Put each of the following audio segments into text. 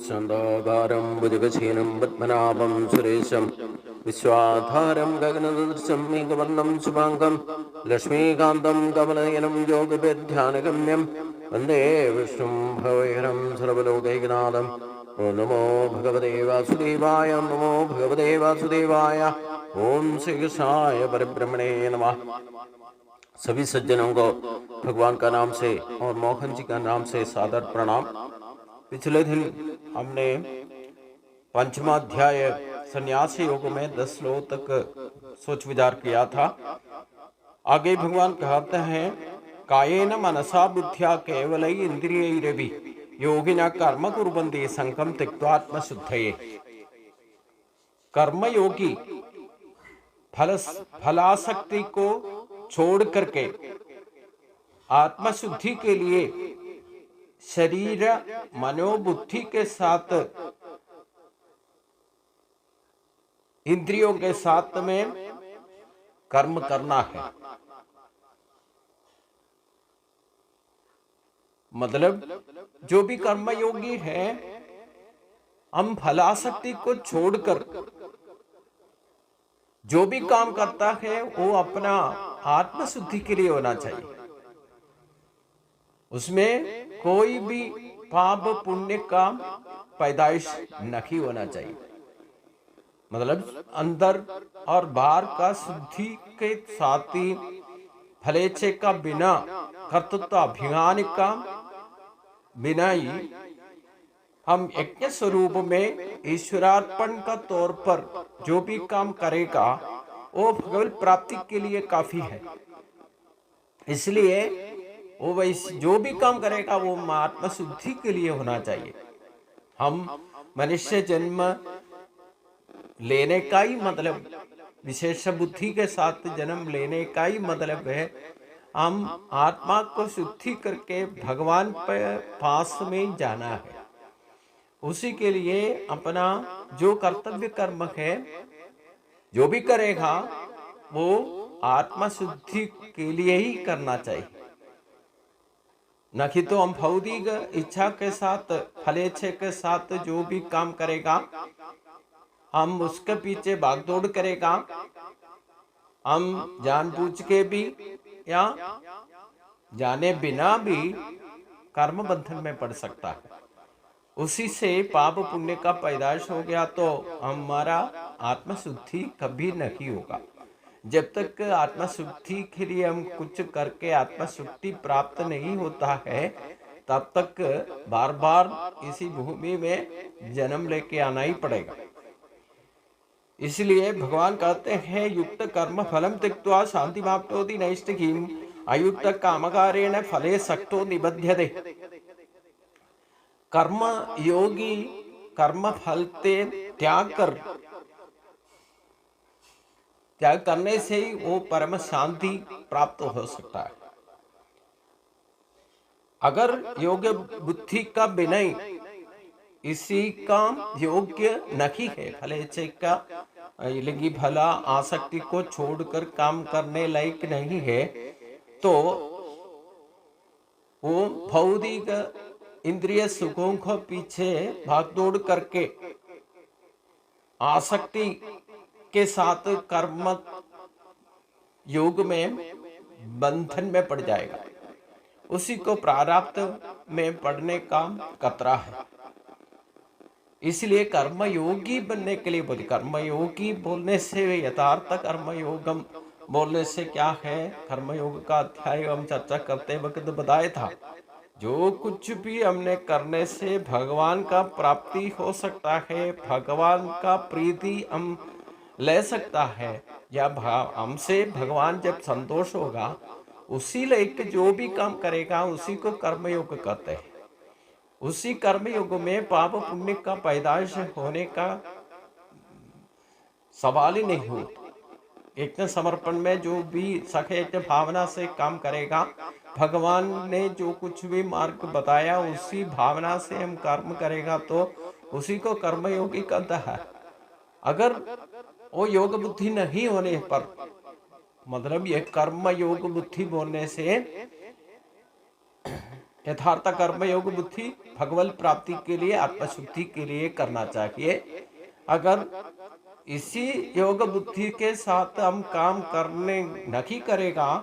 शान्ताकारं भुजगशयनं पद्मनाभं सुरेशं विश्वाधारं गगनसदृशं मेघवर्णं शुभाङ्गं लक्ष्मीकान्तं कमलनयनं योगविद्यानगम्यं वन्दे विष्णुं भवहरं सर्वलोकैकनाथम्। ॐ नमो भगवते वासुदेवाय, नमो भगवते वासुदेवाय। ओम श्री कृष्णाय परब्रह्मणे नमः। सभी सज्जनों को भगवान का नाम से और मोहन जी का नाम से सादर प्रणाम। पिछले दिन हमने पंचमाध्याय संन्यास योग में 10 श्लोक तक सोच विचार किया था। आगे भगवान कहते हैं, कायेन मनसा बुद्ध्या केवलै इंद्रियैरपि योगिनः कर्म कुर्वन्ति संगं त्यक्त्वा आत्मशुद्धये। कर्मयोगी फलासक्ति को छोड़ करके आत्मशुद्धि के लिए शरीर मनोबुद्धि के साथ इंद्रियों के साथ में कर्म करना है। मतलब जो भी कर्मयोगी है, हम फलासक्ति को छोड़कर जो भी काम करता है वो अपना आत्मशुद्धि के लिए होना चाहिए। उसमें कोई भी पाप पुण्य का पैदाइश नहीं होना चाहिए। मतलब अंदर और बाहर का शुद्धि के साथ ही फलेच्छे का बिना, कर्तृत्व अभिमान का बिना ही हम यज्ञ स्वरूप में ईश्वरार्पण का तौर पर जो भी काम करेगा वो भगवत प्राप्ति के लिए काफी है। इसलिए वो जो भी काम करेगा वो आत्म शुद्धि के लिए होना चाहिए। हम मनुष्य जन्म लेने का ही मतलब, विशेष बुद्धि के साथ जन्म लेने का ही मतलब है हम आत्मा को शुद्धि करके भगवान के पास में जाना है। उसी के लिए अपना जो कर्तव्य कर्म है जो भी करेगा वो आत्मा शुद्धि के लिए ही करना चाहिए। नहीं तो हम भौतिक इच्छा के साथ, फलेच्छे के साथ जो भी काम करेगा, हम उसके पीछे भागदौड़ करेगा, हम जानबूझ के भी या जाने बिना भी कर्म बंधन में पड़ सकता है। उसी से पाप पुण्य का पैदाइश हो गया तो हमारा आत्मशुद्धि कभी नहीं होगा। जब तक आत्मशुद्धि के लिए हम कुछ करके आत्मशुद्धि प्राप्त नहीं होता है, तब तक बार बार इसी भूमि में जन्म लेके आना ही पड़ेगा। इसलिए भगवान कहते हैं, युक्त कर्म फलम त्यक्त्वा शांति प्राप्नोति नैष्ठिकीम् अयुक्त कामकारेण फले सक्तो निबध्यते। कर्म योगी कर्म फल त्याग करने से ही वो परम शांति प्राप्त हो सकता है। अगर योग्य बुद्धि का विनय इसी का योग्य नहीं है, फलेच्छे का लिंगी फला आसक्ति को छोड़कर काम करने लायक नहीं है, तो वो भौतिक इंद्रिय सुखों को पीछे भागदौड़ करके आसक्ति के साथ कर्म योग में बंधन में पड़ जाएगा। उसी को प्रारब्ध में पड़ने का खतरा है। इसलिए कर्मयोगी बनने के लिए बोले, कर्मयोगी बोलने से यथार्थ कर्मयोगम बोलने से क्या है, कर्मयोग का अध्याय हम चर्चा करते वक्त बताया था। जो कुछ भी हमने करने से भगवान का प्राप्ति हो सकता है, भगवान का प्रीति हम ले सकता है, या हमसे भगवान जब संतोष होगा, उसी लेके जो भी काम करेगा उसी को कर्मयोग कहते हैं। उसी कर्मयोग में पाप पुण्य का पैदाइश होने का सवाल ही नहीं हो। यज्ञ समर्पण में जो भी सखे भावना से काम करेगा, भगवान ने जो कुछ भी मार्ग बताया उसी भावना से हम कर्म करेगा तो उसी को कर्मयोगी कहता है। अगर वो योग बुद्धि नहीं होने पर, मतलब ये कर्म योग बुद्धि बोलने से यथार्थ कर्म योग बुद्धि भगवत प्राप्ति के लिए, आत्मशुद्धि के लिए करना चाहिए। अगर इसी योग बुद्धि के साथ हम काम करने नहीं करेगा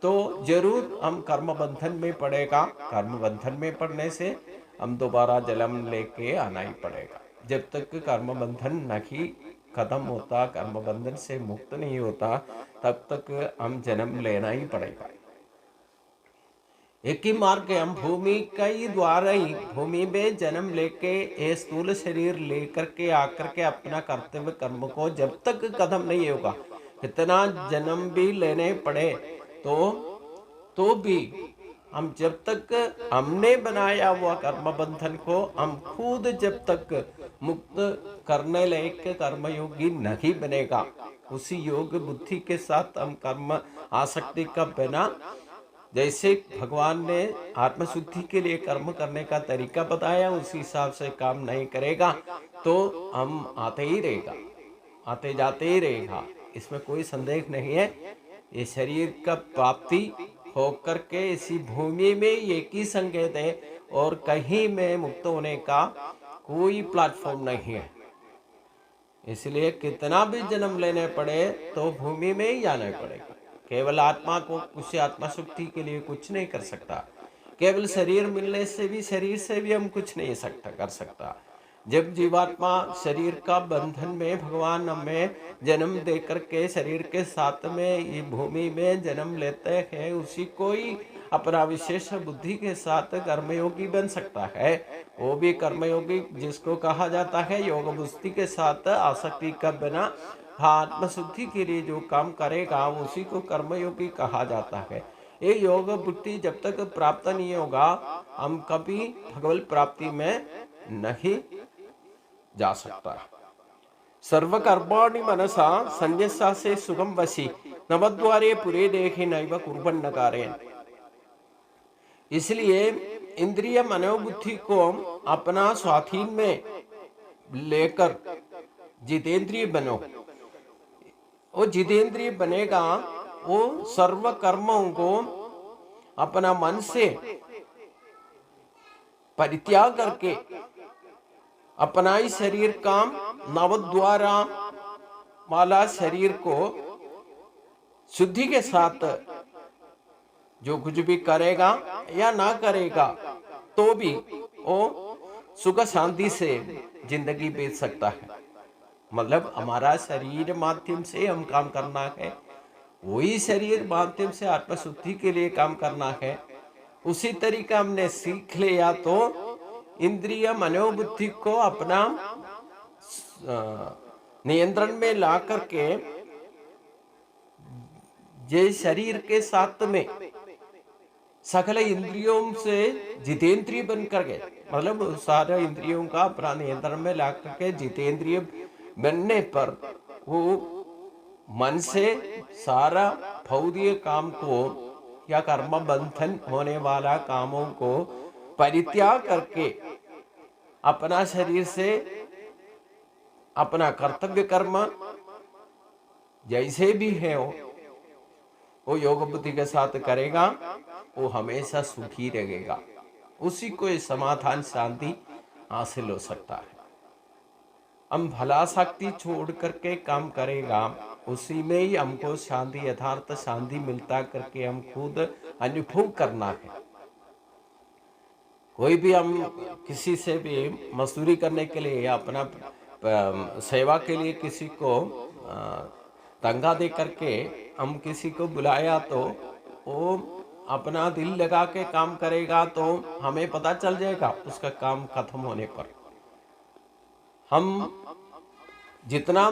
तो जरूर हम कर्म बंधन में पड़ेगा। कर्म बंधन में पड़ने से हम दोबारा जन्म लेके आना ही पड़ेगा। जब तक कर्म बंधन नहीं खत्म होता, कर्म बंधन से मुक्त नहीं होता, तब तक हम जन्म लेना ही पड़ेगा। एक ही मार्ग है, हम भूमि का ही द्वारा ही भूमि में जन्म लेके ये स्थूल शरीर लेकर के आकर के अपना कर्तव्य कर्म को जब तक खत्म नहीं होगा, कितना जन्म भी लेने पड़े तो भी हम जब तक हमने बनाया हुआ कर्म बंधन को हम खुद जब तक मुक्त करने लायक कर्मयोगी नहीं बनेगा, उसी योग बुद्धि के साथ हम कर्म आसक्ति का बिना, जैसे भगवान ने आत्मशुद्धि के लिए कर्म करने का तरीका बताया उसी हिसाब से काम नहीं करेगा तो हम आते ही रहेगा, आते जाते ही रहेगा, इसमें कोई संदेह नहीं है। ये शरीर का प्राप्ति होकर के इसी भूमि में एक ही संकेत है और कहीं में मुक्त होने का कोई प्लेटफॉर्म नहीं है। इसलिए कितना भी जन्म लेने पड़े तो भूमि में ही जाना पड़ेगा। केवल आत्मा को कुछ आत्मशुद्धि के लिए कुछ नहीं कर सकता, केवल शरीर मिलने से भी, शरीर से भी हम कुछ नहीं कर सकता। जब जीवात्मा शरीर का बंधन में भगवान हमें जन्म दे करके शरीर के साथ में ये भूमि में जन्म लेते हैं, उसी को ही अपना विशेष बुद्धि के साथ कर्मयोगी बन सकता है। वो भी कर्मयोगी जिसको कहा जाता है योग बुद्धि के साथ आसक्ति का बिना आत्मशुद्धि के लिए जो काम करेगा उसी को कर्मयोगी कहा जाता है। ये योग बुद्धि जब तक प्राप्त नहीं होगा हम कभी भगवत प्राप्ति में नहीं जा सकता। सर्वकर्माणि मनसा संन्यस्या से सुगम वशी नवद्वारे पुरे देखे नैव कुर्वन्न कार्येन। इसलिए इंद्रिय मनोबुद्धि को अपना स्वाधीन में लेकर जितेंद्रिय बनो। वो जितेंद्रिय बनेगा, वो सर्व कर्मों को अपना मन से परित्याग करके अपना ही शरीर का नवद्वारा वाला शरीर को शुद्धि के साथ जो कुछ भी करेगा या ना करेगा तो भी वो सुख शांति से जिंदगी बीत सकता है। मतलब हमारा शरीर माध्यम से हम काम करना है, वही शरीर माध्यम से आत्मशुद्धि के लिए काम करना है। उसी तरीका हमने सीख लिया तो इंद्रिय मनोबुद्धि को अपना नियंत्रण में ला करके ये शरीर के साथ में सकल इंद्रियों से जितेंद्रिय बनकर गए, मतलब सारे इंद्रियों का अपना नियंत्रण में ला करके जितेंद्रिय बनने पर वो मन से सारा भौतिक काम को या कर्म बंधन होने वाला कामों को परित्याग करके अपना शरीर से अपना कर्तव्य कर्म जैसे भी है वो योग बुद्धि के साथ करेगा, वो हमेशा सुखी रहेगा, उसी को समाधान शांति हासिल हो सकता है। हम भला शक्ति छोड़ करके काम करेगा, उसी में ही हमको शांति, यथार्थ शांति मिलता करके हम खुद अनुभव करना है। कोई भी हम किसी से भी मजदूरी करने के लिए या अपना सेवा के लिए किसी को तंगा दे करके हम किसी को बुलाया तो वो अपना दिल लगा के काम करेगा तो हमें पता चल जाएगा उसका काम खत्म होने पर। हम जितना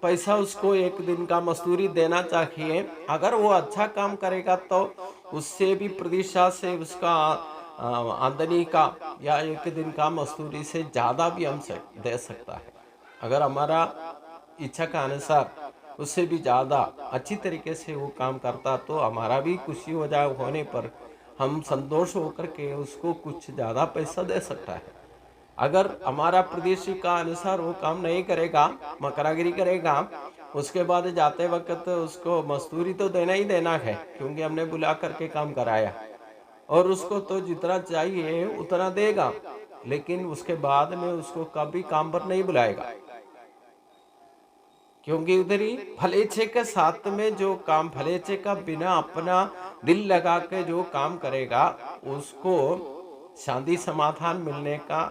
पैसा उसको एक दिन का मजदूरी देना चाहिए, अगर वो अच्छा काम करेगा तो उससे भी प्रतिशत से उसका आमदनी का या एक दिन का मजदूरी से ज़्यादा भी हमसे दे सकता है। अगर हमारा इच्छा का अनुसार उससे भी ज़्यादा अच्छी तरीके से वो काम करता तो हमारा भी खुशी हो जाए, होने पर हम संतोष होकर के उसको कुछ ज़्यादा पैसा दे सकता है। अगर हमारा प्रदेश का अनुसार वो काम नहीं करेगा, मकरागिरी करेगा, उसके बाद जाते वक्त उसको मजदूरी तो देना ही देना है, क्योंकि हमने बुला करके काम कराया। और उसको तो जितना चाहिए उतना देगा, लेकिन उसके बाद में उसको कभी काम पर नहीं बुलाएगा, क्योंकि उधर ही भलेच्छे के साथ में जो काम, भलेच्छे का बिना अपना दिल लगा के जो काम करेगा, उसको शांति समाधान मिलने का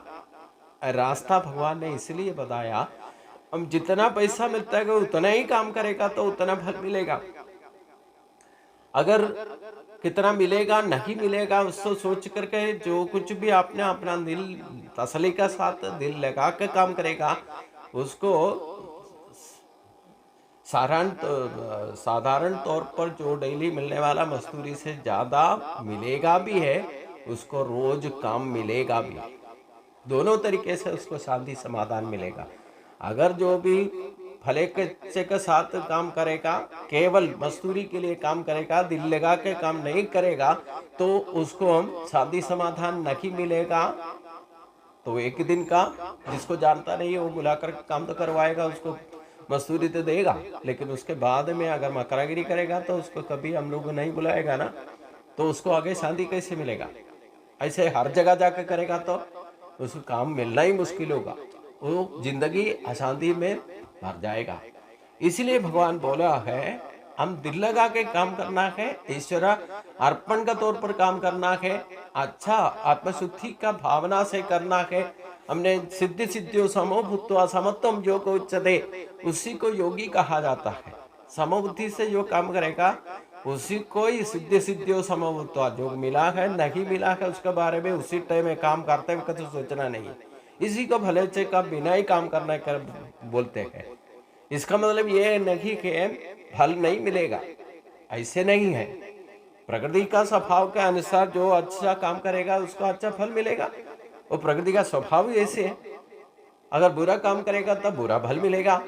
रास्ता भगवान ने इसलिए बताया। हम जितना पैसा मिलता है उतना ही काम करेगा तो उतना फल मिलेगा। अगर कितना मिलेगा नहीं मिलेगा उसको सोच करके जो कुछ भी आपने अपना दिल तसल्ली का साथ दिल लगा के काम करेगा, उसको साधारण तौर पर जो डेली मिलने वाला मजदूरी से ज्यादा मिलेगा भी है, उसको रोज काम मिलेगा भी, दोनों तरीके से उसको शांति समाधान मिलेगा। अगर जो भी भले के साथ काम करेगा, केवल मजदूरी के लिए काम करेगा, दिल लगा के काम नहीं करेगा, तो उसको शांति समाधान नहीं मिलेगा। तो एक दिन का जिसको जानता नहीं है वो बुलाकर काम तो करवाएगा, उसको मजदूरी तो देगा, लेकिन उसके बाद में अगर मकरागिरी करेगा तो उसको कभी हम लोग नहीं बुलाएगा ना, तो उसको आगे शांति कैसे मिलेगा? ऐसे हर जगह जाकर करेगा तो उसको काम मिलना ही मुश्किल होगा, वो जिंदगी अशांति में भर जाएगा। इसलिए भगवान बोला है हम दिल लगा के काम करना है, ईश्वर अर्पण का तौर पर काम करना है, अच्छा आत्मशुद्धि का भावना से करना है। हमने सिद्धि सिद्धियों समो भूत्वा समत्वम जो को उच्चते, उसी को योगी कहा जाता है। समबुद्धि से जो काम करेगा उसी को ही सिद्धि सिद्धियों समभूत्वा, जो मिला है नहीं मिला है उसके बारे में उसी टाइम में काम करते हुए कुछ सोचना नहीं, इसी को भले से का बिना ही काम करना कर बोलते हैं। इसका मतलब ये नहीं कि फल नहीं मिलेगा, ऐसे नहीं है। प्रकृति का स्वभाव के अनुसार जो अच्छा काम करेगा उसको अच्छा फल मिलेगा, वो प्रकृति का स्वभाव ही ऐसे है। अगर बुरा काम करेगा तब बुरा फल मिलेगा,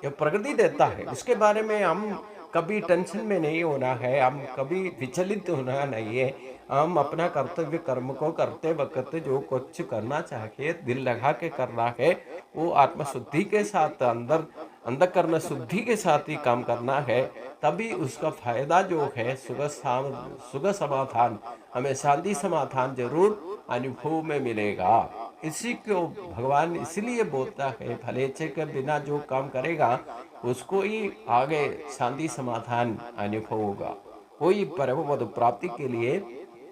ये प्रकृति देता है। उसके बारे में हम कभी टेंशन में नहीं होना है, हम कभी विचलित होना नहीं है। हम अपना कर्तव्य कर्म को करते वक्त जो कुछ करना चाहिए दिल लगा के करना है, वो आत्मशुद्धि के साथ अंतःकरण शुद्धि के साथ ही काम करना है, तभी उसका फायदा जो है सुख समाधान, हमें शांति समाधान जरूर अनुभव में मिलेगा। इसी को भगवान इसलिए बोलता है फलेच्छे के बिना जो काम करेगा उसको ही आगे शांति समाधान अनुभव होगा, वही परम पद प्राप्ति के लिए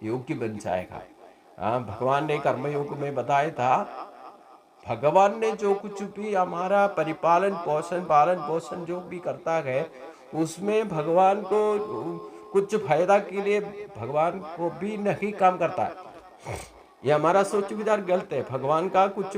योग्य बन जाएगा। भगवान ने कर्मयोग में बताया था, भगवान ने जो कुछ भी हमारा पालन पोषण जो भी करता है उसमें भगवान को कुछ फायदा के लिए भगवान को भी नहीं काम करता है। ये हमारा सोच विचार गलत है। भगवान का कुछ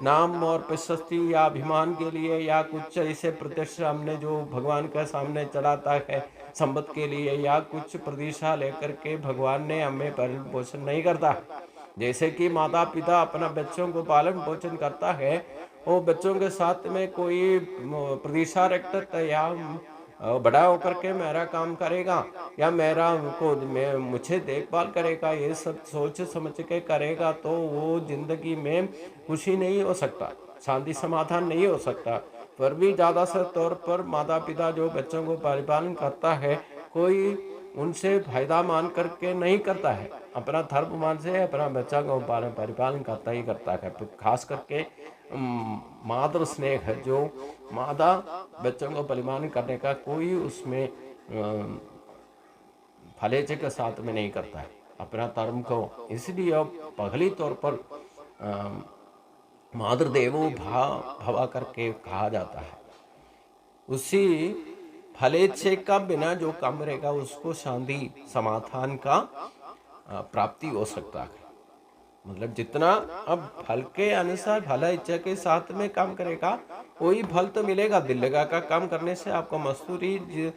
नाम और प्रशस्ति या अभिमान के लिए या कुछ ऐसे प्रतिष्ठा हमने जो भगवान के सामने चढ़ाता है संपत्ति के लिए या कुछ प्रतिष्ठा लेकर के भगवान ने हमें पालन पोषण नहीं करता। जैसे कि माता पिता अपना बच्चों को पालन पोषण करता है, वो बच्चों के साथ में कोई प्रतिष्ठा रखता है या बड़ा होकर के मेरा काम करेगा या मेरा मुझे देखभाल करेगा, ये सब सोच समझ के करेगा तो वो जिंदगी में खुशी नहीं हो सकता, शांति समाधान नहीं हो सकता। पर भी ज्यादा से तौर पर माता पिता जो बच्चों को परिपालन करता है, कोई उनसे फायदा मान करके नहीं करता है, अपना धर्म मान से अपना बच्चा को परिपालन करता ही करता है। खास करके मातृ स्नेह है, जो माता बच्चों को परिपालन करने का कोई उसमें फलेच्छे के साथ में नहीं करता है अपना धर्म को। इसलिए अब पहली तौर पर मातृदेवो भवा करके कहा जाता है। उसी फलेच्छे का बिना जो काम रहेगा उसको शांति समाधान का प्राप्ति हो सकता है। मतलब जितना अब फल के अनुसार भला इच्छा के साथ में काम करेगा वही फल तो मिलेगा। दिल लगा का काम करने से आपको मजदूरी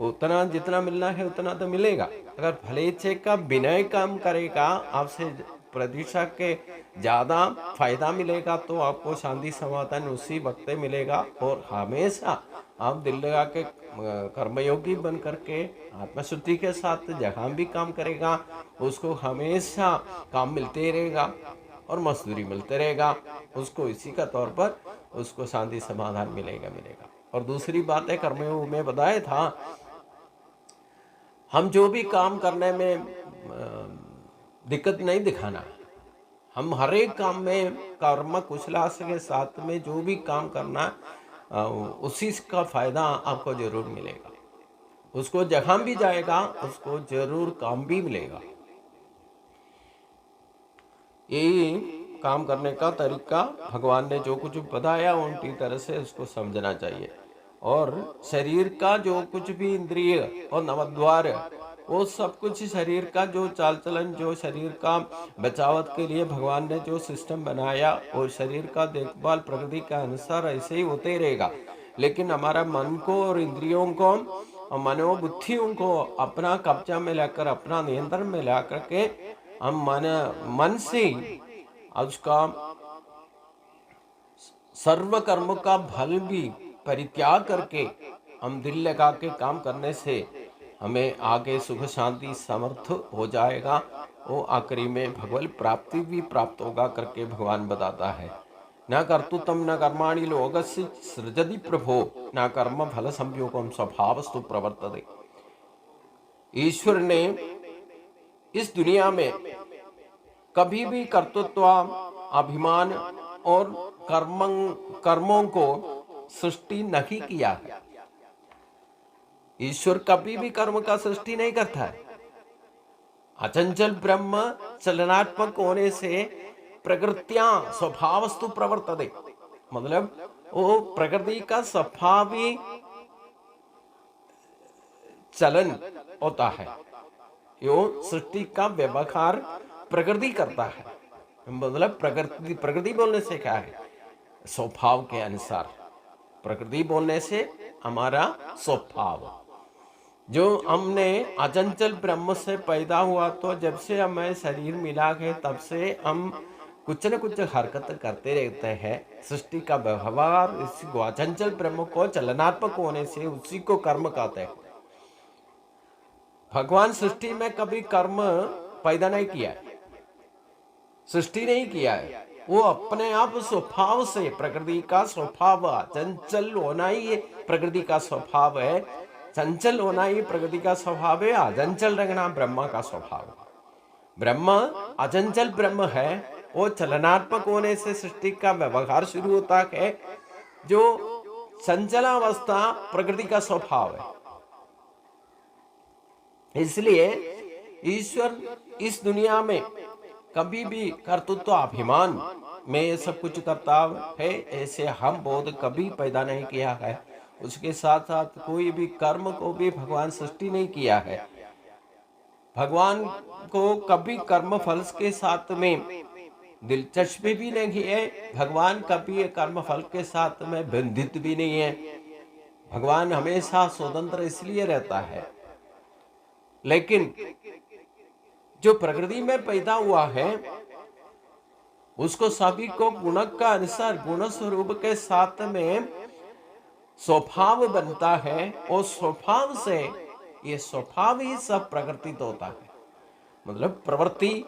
उतना जितना मिलना है उतना तो मिलेगा। अगर भले इच्छे का बिना काम करेगा आपसे प्रतीक्षा के ज्यादा फायदा मिलेगा तो आपको शांति समाधान उसी वक्त मिलेगा। और हमेशा आप दिल लगा के कर्मयोगी बन करके आत्मशुद्धि के साथ जहाँ भी काम करेगा उसको हमेशा काम मिलते रहेगा और मजदूरी मिलते रहेगा, उसको इसी का तौर पर उसको शांति समाधान मिलेगा। और दूसरी बात है कर्मयोग में बताया था, हम जो भी काम करने में दिक्कत नहीं दिखाना। हम हर एक काम में कर्म कुशलास के साथ में जो भी काम करना, उसी का फायदा आपको जरूर मिलेगा। उसको जहां भी जाएगा उसको जरूर काम भी मिलेगा। यही काम करने का तरीका भगवान ने जो कुछ बताया उनकी तरह से उसको समझना चाहिए। और शरीर का जो कुछ भी इंद्रिय और नवद्वार, वो सब कुछ शरीर का जो चाल चलन, जो शरीर का बचावत के लिए भगवान ने जो सिस्टम बनाया, और शरीर का देखभाल प्रकृति के अनुसार ऐसे ही होते रहेगा। लेकिन हमारा मन को और इंद्रियों को और मनोबुद्धियों को अपना कब्जा में लेकर, अपना नियंत्रण में ला करके हम मन से उसका सर्व कर्म का फल भी परित्याग करके हम दिल लगा के काम करने से हमें आगे सुख शांति समर्थ हो जाएगा। वो आखिरी में भगवत प्राप्ति भी प्राप्त होगा करके भगवान बताता है। न कर्तुतम न कर्माणि लोकस्य सृजति प्रभो न कर्म फल संयोगम स्वभावस्तु प्रवर्तते। ईश्वर ने इस दुनिया में कभी भी कर्तृत्व, अभिमान और कर्मों को सृष्टि नहीं किया है। ईश्वर कभी भी कर्म का सृष्टि नहीं करता है। अचंचल ब्रह्म चलनात्मक होने से प्रकृतियां स्वभावस्तु प्रवर्तते, मतलब वो प्रकृति का स्वभावी चलन होता है। यो सृष्टि का व्यवहार प्रकृति करता है। मतलब प्रकृति बोलने से क्या है? स्वभाव के अनुसार। प्रकृति बोलने से हमारा स्वभाव, जो हमने अचंचल ब्रह्म से पैदा हुआ, तो जब से हमें शरीर मिला है तब से हम कुछ न कुछ हरकत करते रहते हैं। सृष्टि का व्यवहार इसी को, अचंचल ब्रह्म को चलनात्मक होने से उसी को कर्म कहते हैं। भगवान सृष्टि में कभी कर्म पैदा नहीं किया है, सृष्टि नहीं किया है। वो अपने आप स्वभाव से, प्रकृति का स्वभाव चंचल होना ही प्रकृति का स्वभाव है। चंचल होना ही प्रकृति का स्वभाव है। अचंचल रहना ब्रह्मा का स्वभाव। ब्रह्म अचंचल ब्रह्म है। वो चलनात्मक होने से सृष्टि का व्यवहार शुरू होता है। जो चंचलावस्था प्रकृति का स्वभाव है। इसलिए ईश्वर इस दुनिया में कभी भी कर्तृत्व अभिमान में ये सब कुछ करता है, ऐसे हम बोध कभी पैदा नहीं किया है। उसके साथ साथ कोई भी कर्म को भी भगवान सृष्टि नहीं किया है। भगवान को कभी कर्म फल के साथ में दिलचस्पी भी नहीं है। भगवान कभी कर्म फल के साथ में बंधित भी नहीं है। भगवान हमेशा स्वतंत्र इसलिए रहता है। लेकिन जो प्रकृति में पैदा हुआ है उसको सभी को गुण का अनुसार, गुण स्वरूप के साथ में स्वभाव बनता है। और स्वभाव से ये स्वभाव ही सब प्रकृतित होता है। मतलब प्रवृत्ति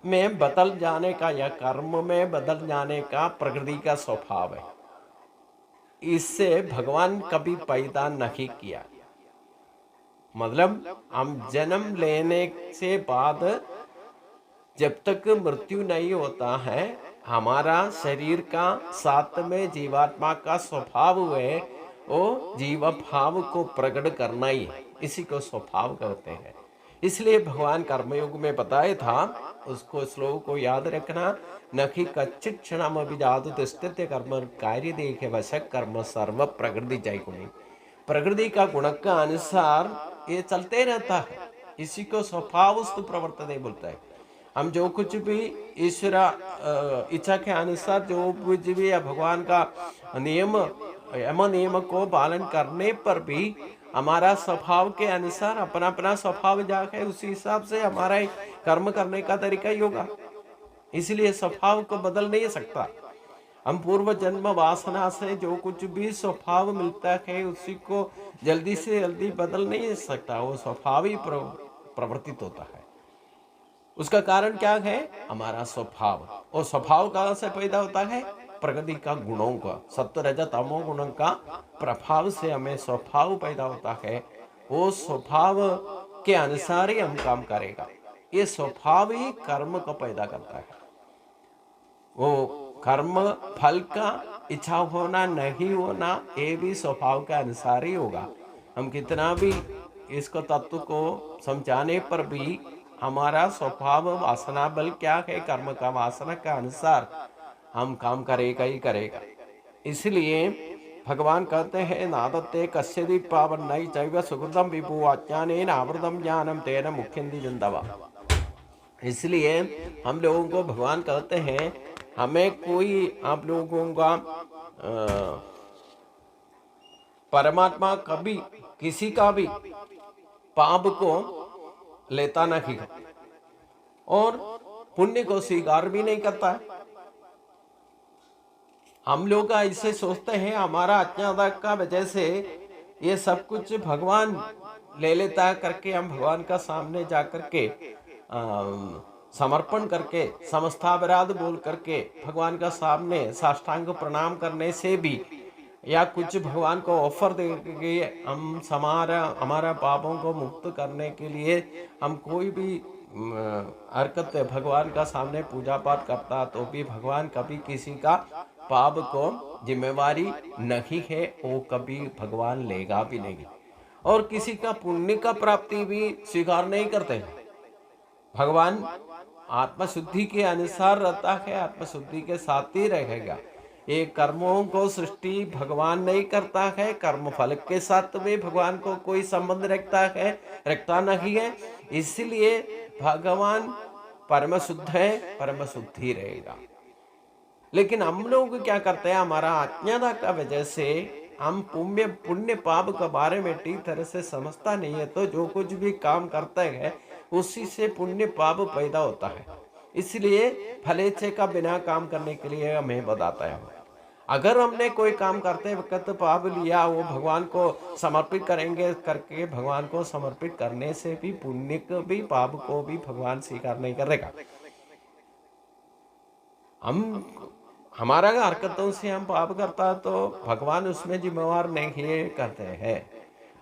में बदल जाने का या कर्म में बदल जाने का प्रकृति का स्वभाव है। इससे भगवान कभी पैदा नहीं किया। मतलब हम जन्म लेने से बाद जब तक मृत्यु नहीं होता है, हमारा शरीर का साथ में जीवात्मा का स्वभाव है, वो जीव भाव को प्रकट करना ही है। इसी को स्वभाव कहते हैं। इसलिए भगवान कर्मयोग में बताया था, उसको श्लोक को याद रखना। न कि कच्चित क्षणम अभिजातु तिष्ठते कर्म कार्य देखे वशक कर्म सर्व प्रकृति जय गुणी। प्रकृति का गुण का अनुसार ये चलते रहता है। इसी को स्वभावस्तु प्रवर्तते बोलता है। हम जो कुछ भी ईश्वर इच्छा के अनुसार जो कुछ भी या भगवान का नियम यम नियम को पालन करने पर भी हमारा स्वभाव के अनुसार अपना अपना स्वभाव जाके उसी हिसाब से हमारा कर्म करने का तरीका ही होगा। इसलिए स्वभाव को बदल नहीं सकता। हम पूर्व जन्म वासना से जो कुछ भी स्वभाव मिलता है उसी को जल्दी से जल्दी बदल नहीं सकता। वो स्वभाव ही प्रवर्तित होता है। उसका कारण क्या है? हमारा स्वभाव। और स्वभाव कहाँ से पैदा होता है? प्रकृति का गुणों का, सत्व रज तमो गुणों का प्रभाव से हमें स्वभाव पैदा होता है। वो स्वभाव के अनुसार ही हम काम करेगा। ये स्वभाव ही कर्म को पैदा करता है। वो कर्म फल का इच्छा होना नहीं होना ये भी स्वभाव के अनुसार ही होगा। हम कितना भी इसको तत्व को समझाने पर भी हमारा स्वभाव वासना बल क्या है, कर्म का वासना के अनुसार हम काम करेगा ही करेगा। इसलिए भगवान कहते हैं नादत्ते कस्यचित् पापं न चैव सुकृतं विभुः अज्ञानेन आवृतं ज्ञानं तेन मुह्यन्ति जन्तवः। इसलिए हम लोगों को भगवान कहते हैं हमें कोई आप लोगों का परमात्मा कभी किसी का भी पाप को लेता नहीं और पुण्य को स्वीकार भी नहीं करता है। हम लोग ऐसे सोचते हैं हमारा अज्ञानता का वजह से ये सब कुछ भगवान ले लेता है करके हम भगवान का सामने जा करके समर्पण करके समस्तापराध बोल करके भगवान का सामने साष्टांग प्रणाम करने से भी या कुछ भगवान को ऑफर दे के हम हमारा पापों को मुक्त करने के लिए हम कोई भी हरकत भगवान का सामने पूजा पाठ करता तो भी भगवान कभी किसी का पाप को जिम्मेवारी नहीं है, वो कभी भगवान लेगा भी नहीं और किसी का पुण्य का प्राप्ति भी स्वीकार नहीं करते हैं। भगवान आत्मशुद्धि के अनुसार रहता है, आत्मशुद्धि के साथ ही रहेगा। ये कर्मों को सृष्टि भगवान नहीं करता है, कर्म फल के साथ में भगवान को कोई संबंध रखता नहीं है। इसलिए भगवान परम शुद्ध है, परम शुद्धि रहेगा। लेकिन हम लोग क्या करते हैं, हमारा अज्ञानता का वजह से हम पुण्य पाप के बारे में ठीक तरह से समझता नहीं है, तो जो कुछ भी काम करते हैं उसी से पुण्य पाप पैदा होता है। इसलिए फलेच्छे का बिना काम करने के लिए हमें बताता है। अगर हमने कोई काम करते वक्त पाप लिया, वो भगवान को समर्पित करेंगे करके भगवान को समर्पित करने से भी पुण्य को भी पाप को भी भगवान स्वीकार नहीं करेगा। हमारा हरकतों से हम पाप करता तो भगवान उसमें जिम्मेवार नहीं करते हैं।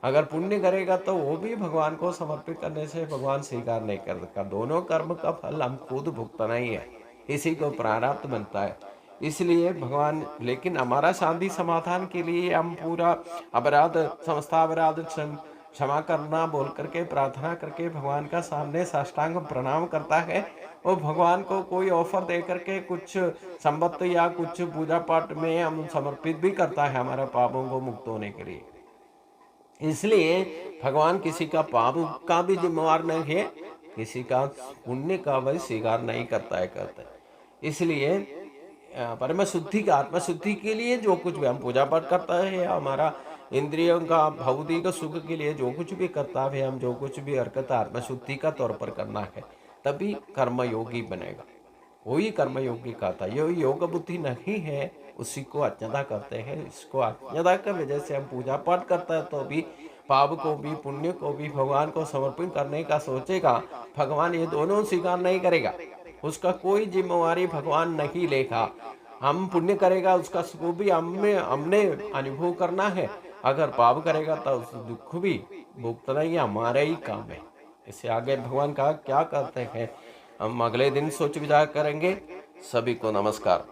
अगर पुण्य करेगा तो वो भी भगवान को समर्पित करने से भगवान स्वीकार नहीं करता। दोनों कर्म का फल हम खुद भुगतना ही है, इसी को प्रारब्ध बनता है। इसलिए भगवान, लेकिन हमारा शांति समाधान के लिए हम पूरा अपराध समस्ता अपराध क्षमा करना बोल करके प्रार्थना करके भगवान का सामने साष्टांग प्रणाम करता है और भगवान को कोई ऑफर दे करके कुछ संपत्ति या कुछ पूजा पाठ में हम समर्पित भी करता है हमारे पापों को मुक्त होने के लिए। इसलिए भगवान किसी का पाप का भी जिम्मेवार नहीं है, किसी का पुण्य का भी स्वीकार नहीं करता है। इसलिए परम शुद्धि का आत्मशुद्धि के लिए जो कुछ भी हम पूजा पाठ करता है, हमारा इंद्रियों का भौतिक सुख के लिए जो कुछ भी करता है, हम जो कुछ भी हरकत आत्मशुद्धि का तौर पर करना है, तभी कर्मयोगी बनेगा। वही कर्मयोगी कहता है। ये योग बुद्धि नहीं है, उसी को अज्ञता करते हैं। इसको अज्ञता की वजह से हम पूजा पाठ करता है तो भी पाप को भी पुण्य को भी भगवान को समर्पित करने का सोचेगा, भगवान ये दोनों स्वीकार नहीं करेगा। उसका कोई जिम्मेवारी भगवान नहीं लेगा। हम पुण्य करेगा उसका सुख भी हमने अनुभव करना है, अगर पाप करेगा तो उस दुख भी भुगतना ही हमारा ही काम है। इससे आगे भगवान का क्या कहते हैं हम अगले दिन सोच विचार करेंगे। सभी को नमस्कार।